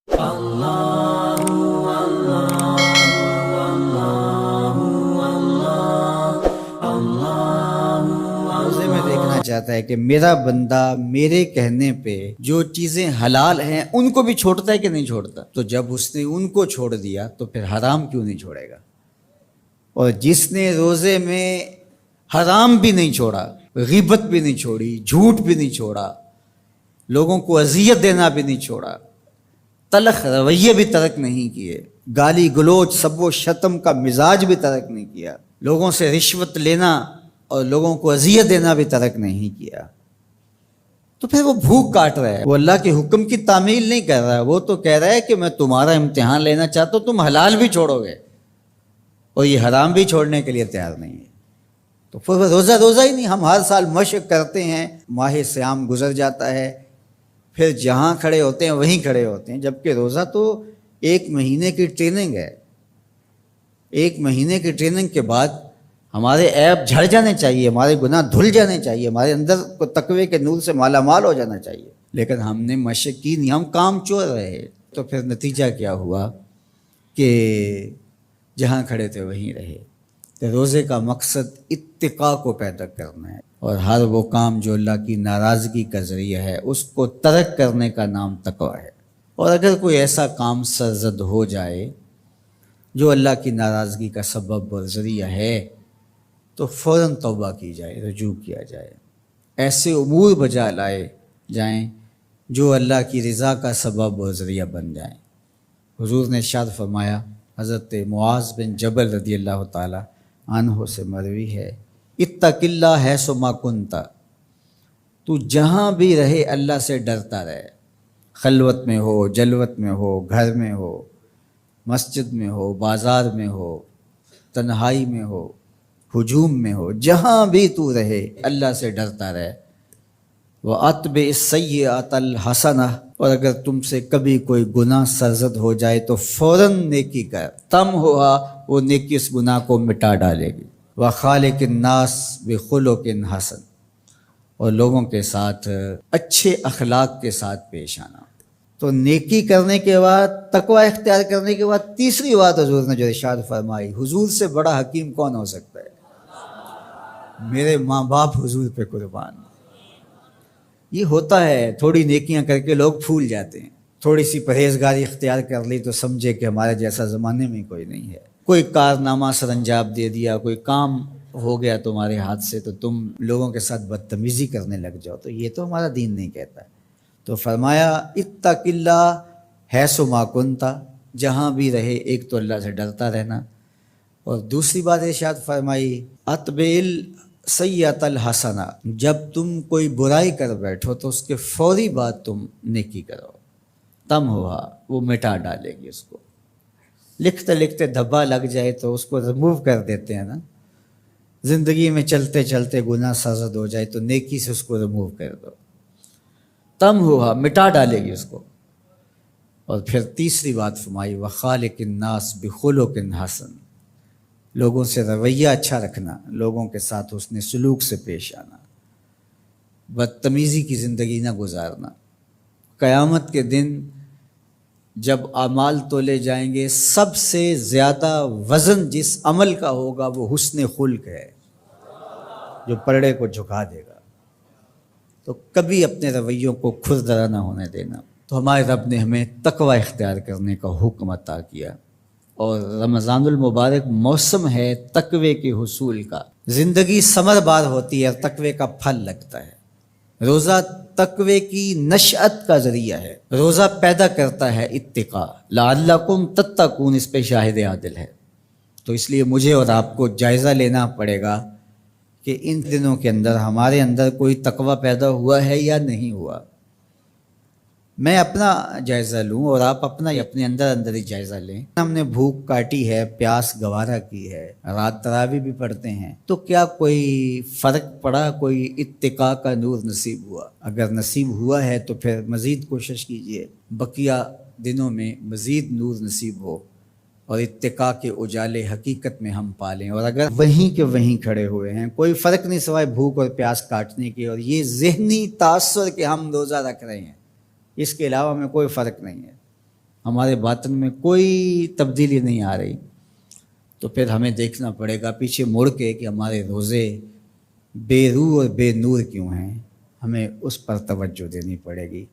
روزے میں دیکھنا چاہتا ہے کہ میرا بندہ میرے کہنے پہ جو چیزیں حلال ہیں ان کو بھی چھوڑتا ہے کہ نہیں چھوڑتا. تو جب اس نے ان کو چھوڑ دیا تو پھر حرام کیوں نہیں چھوڑے گا؟ اور جس نے روزے میں حرام بھی نہیں چھوڑا، غیبت بھی نہیں چھوڑی، جھوٹ بھی نہیں چھوڑا، لوگوں کو اذیت دینا بھی نہیں چھوڑا، تلخ رویے بھی ترک نہیں کیے، گالی گلوچ سب و شتم کا مزاج بھی ترک نہیں کیا، لوگوں سے رشوت لینا اور لوگوں کو اذیت دینا بھی ترک نہیں کیا، تو پھر وہ بھوک کاٹ رہا ہے. وہ اللہ کے حکم کی تعمیل نہیں کر رہا ہے، وہ تو کہہ رہا ہے کہ میں تمہارا امتحان لینا چاہتا ہوں، تم حلال بھی چھوڑو گے اور یہ حرام بھی چھوڑنے کے لیے تیار نہیں ہے. تو پھر وہ روزہ ہی نہیں. ہم ہر سال مشق کرتے ہیں، ماہ سیام گزر جاتا ہے، پھر جہاں کھڑے ہوتے ہیں وہیں کھڑے ہوتے ہیں، جبکہ روزہ تو 1 مہینے کی ٹریننگ ہے. 1 مہینے کی ٹریننگ کے بعد ہمارے عیب جھڑ جانے چاہیے، ہمارے گناہ دھل جانے چاہیے، ہمارے اندر کو تقوی کے نور سے مالا مال ہو جانا چاہیے. لیکن ہم نے مشق کی نہیں، ہم کام چور رہے. تو پھر نتیجہ کیا ہوا کہ جہاں کھڑے تھے وہیں رہے. تو روزے کا مقصد اتقاء کو پیدا کرنا ہے، اور ہر وہ کام جو اللہ کی ناراضگی کا ذریعہ ہے اس کو ترک کرنے کا نام تقویٰ ہے. اور اگر کوئی ایسا کام سرزد ہو جائے جو اللہ کی ناراضگی کا سبب اور ذریعہ ہے تو فوراً توبہ کی جائے، رجوع کیا جائے، ایسے امور بجا لائے جائیں جو اللہ کی رضا کا سبب اور ذریعہ بن جائیں. حضور نے ارشاد فرمایا، حضرت معاذ بن جبل رضی اللہ تعالی عنہ سے مروی ہے، اتق اللہ حیث ما کنت، تو جہاں بھی رہے اللہ سے ڈرتا رہے، خلوت میں ہو، جلوت میں ہو، گھر میں ہو، مسجد میں ہو، بازار میں ہو، تنہائی میں ہو، ہجوم میں ہو، جہاں بھی تو رہے اللہ سے ڈرتا رہے. وَأَتْبِعِ السَّيِّئَةَ الْحَسَنَةَ، اور اگر تم سے کبھی کوئی گناہ سرزد ہو جائے تو فوراً نیکی کر، تم ہوا وہ نیکی اس گناہ کو مٹا ڈالے گی. وَخَالِقِ النَّاسِ بِخُلُقٍ حَسَنٍ، اور لوگوں کے ساتھ اچھے اخلاق کے ساتھ پیش آنا. تو نیکی کرنے کے بعد، تقوی اختیار کرنے کے بعد، تیسری بات حضور نے جو ارشاد فرمائی، حضور سے بڑا حکیم کون ہو سکتا ہے؟ میرے ماں باپ حضور پہ قربان. یہ ہوتا ہے، تھوڑی نیکیاں کر کے لوگ پھول جاتے ہیں، تھوڑی سی پرہیزگاری اختیار کر لی تو سمجھے کہ ہمارے جیسا زمانے میں کوئی نہیں ہے. کوئی کارنامہ سر انجام دے دیا، کوئی کام ہو گیا تمہارے ہاتھ سے تو تم لوگوں کے ساتھ بدتمیزی کرنے لگ جاؤ. تو یہ تو ہمارا دین نہیں کہتا ہے. تو فرمایا اتق اللہ حیث ما کنت، جہاں بھی رہے ایک تو اللہ سے ڈرتا رہنا، اور دوسری بات ارشاد فرمائی اتبع السیئۃ الحسنہ، جب تم کوئی برائی کر بیٹھو تو اس کے فوری بعد تم نیکی کرو، تم ہوا وہ مٹا ڈالے گی. اس کو لکھتے لکھتے دھبا لگ جائے تو اس کو ریموو کر دیتے ہیں نا. زندگی میں چلتے چلتے گناہ سرزد ہو جائے تو نیکی سے اس کو ریموو کر دو، تم ہوا مٹا ڈالے گی اس کو. اور پھر تیسری بات فرمائی وَخَالِقِ النَّاسِ بِخُلُقٍ حَسَنٍ، لوگوں سے رویہ اچھا رکھنا، لوگوں کے ساتھ حسن سلوک سے پیش آنا، بدتمیزی کی زندگی نہ گزارنا. قیامت کے دن جب اعمال تولے جائیں گے، سب سے زیادہ وزن جس عمل کا ہوگا وہ حسن خلق ہے، جو پلڑے کو جھکا دے گا. تو کبھی اپنے رویوں کو کھردرا نہ ہونے دینا. تو ہمارے رب نے ہمیں تقوی اختیار کرنے کا حکم عطا کیا، اور رمضان المبارک موسم ہے تقوی کے حصول کا. زندگی ثمر بار ہوتی ہے اور تقوی کا پھل لگتا ہے. روزہ تقوی کی نشأت کا ذریعہ ہے، روزہ پیدا کرتا ہے اتقاء. لعلکم تتقون اس پہ شاہد عادل ہے. تو اس لیے مجھے اور آپ کو جائزہ لینا پڑے گا کہ ان دنوں کے اندر ہمارے اندر کوئی تقوی پیدا ہوا ہے یا نہیں ہوا. میں اپنا جائزہ لوں اور آپ اپنا اپنے اندر ہی جائزہ لیں. ہم نے بھوک کاٹی ہے، پیاس گوارا کی ہے، رات تراویح بھی پڑھتے ہیں، تو کیا کوئی فرق پڑا؟ کوئی اتقاء کا نور نصیب ہوا؟ اگر نصیب ہوا ہے تو پھر مزید کوشش کیجئے بقیہ دنوں میں مزید نور نصیب ہو اور اتقاء کے اجالے حقیقت میں ہم پالیں. اور اگر وہیں کے وہیں کھڑے ہوئے ہیں، کوئی فرق نہیں سوائے بھوک اور پیاس کاٹنے کے اور یہ ذہنی تاثر کہ ہم روزہ رکھ رہے ہیں، اس کے علاوہ میں کوئی فرق نہیں ہے. ہمارے باطن میں کوئی تبدیلی نہیں آ رہی، تو پھر ہمیں دیکھنا پڑے گا پیچھے مڑ کے کہ ہمارے روزے بے روح اور بے نور کیوں ہیں، ہمیں اس پر توجہ دینی پڑے گی۔